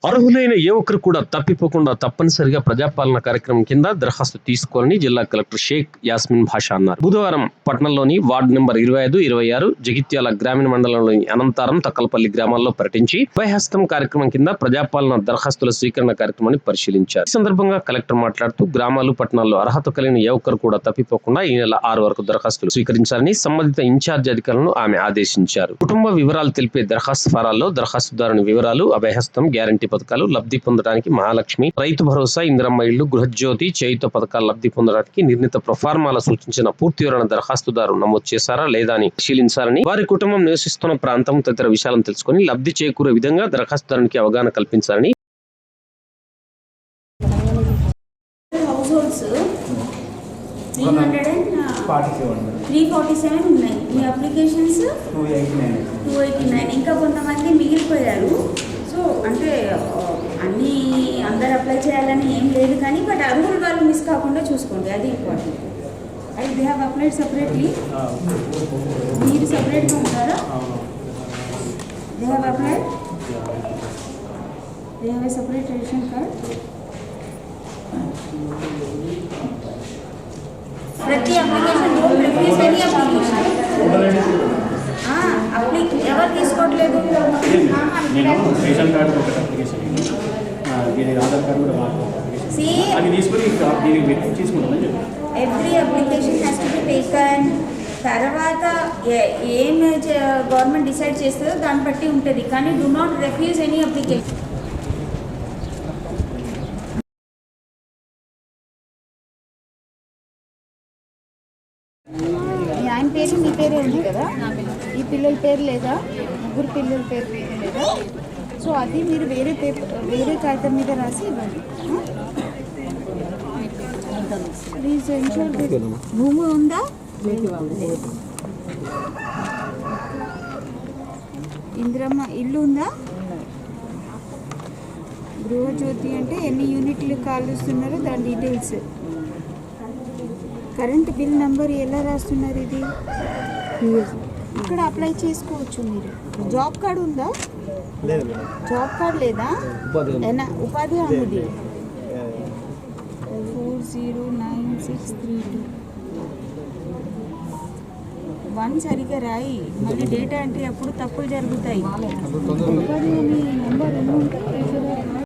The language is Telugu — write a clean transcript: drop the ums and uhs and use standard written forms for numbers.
అర్హులైన ఏ ఒక్కరు కూడా తప్పిపోకుండా తప్పనిసరిగా ప్రజాపాలన కార్యక్రమం కింద దరఖాస్తు తీసుకోవాలని జిల్లా కలెక్టర్ షేక్ యాస్మిన్ భాషా అన్నారు. బుధవారం పట్టణంలోని వార్డు నెంబర్ 25, 26 జగిత్యాల గ్రామీణ మండలంలోని అనంతారం, తక్కలపల్లి గ్రామాల్లో పర్యటించి అభయహస్తం కార్యక్రమం కింద ప్రజాపాలన దరఖాస్తుల స్వీకరణ కార్యక్రమాన్ని పరిశీలించారు. ఈ సందర్భంగా కలెక్టర్ మాట్లాడుతూ గ్రామాలు, పట్టణాల్లో అర్హత కలిగిన ఏ ఒక్కరు కూడా తప్పిపోకుండా ఈ నెల 6 వరకు దరఖాస్తులు స్వీకరించాలని సంబంధిత ఇన్ఛార్జ్ అధికారులను ఆమె ఆదేశించారు. కుటుంబ వివరాలు తెలిపే దరఖాస్తు ఫారాల్లో దరఖాస్తుదారుని వివరాలు, అభయహస్తం, గ్యారంటీ పథకాలు లబ్ధి పొందడానికి మహాలక్ష్మి, రైతు భరోసా, ఇందిరమ్మ ఇళ్లు, గృహజ్యోతి, చేయుత పథకాల లబ్ధి పొందడానికి నిర్ణీత ప్రొఫార్మాల సూచించిన పూర్తి వివరణ దరఖాస్తుదారు నమోదు చేశారా లేదా అని పరిశీలించాలని, వారి కుటుంబం నివసిస్తున్న ప్రాంతం తదితర విషయాలను తెలుసుకుని లబ్ధి చేకూరే విధంగా దరఖాస్తుదారునికి అవగాహన కల్పించాలని. ఉన్నాయి. ఈ అప్లికేషన్స్ 289. ఇంకా కొంతమంది మిగిలిపోయారు. సో అంటే అందరు అప్లై చేయాలని ఏం లేదు కానీ బట్ అర్హులు వాళ్ళు మిస్ కాకుండా చూసుకోండి, అది important. And they have applied separately. మీరు సపరేట్గా ఉంటారా? They have applied, they have a separate ration card. ప్రతి అప్లికేషన్ ఎవరు తీసుకోవట్లేదు. Every application has to be taken. తర్వాత ఏం గవర్నమెంట్ డిసైడ్ చేస్తుందో దాన్ని బట్టి ఉంటుంది, కానీ do not refuse any application. ఆయన పేరు మీ పేరే ఉంది కదా, ఈ పిల్లల పేరు లేదా, ముగ్గురు పిల్లల పేరు లేదా? సో అది మీరు వేరే కాగితం మీద రాసి ఇవ్వండి. Please ensure. భూమి ఉందా? ఇందిరమ్మ ఇల్లు ఉందా? గృహజ్యోతి అంటే ఎన్ని యూనిట్లు కాలుస్తున్నారో దాని డీటెయిల్స్. కరెంట్ బిల్ నెంబర్ ఎలా రాస్తున్నారు? ఇది ఇక్కడ అప్లై చేసుకోవచ్చు మీరు. జాబ్ కార్డు ఉందా? జాబ్ కార్డు లేదా? ఉపాధి హామీది 409632. 1 సరిగ్గా రాయి, మళ్ళీ డేటా ఎంట్రీ అప్పుడు తప్పులు జరుగుతాయి. ఉపాధి హామీ నెంబర్ ఎన్ని ఉంటాయి?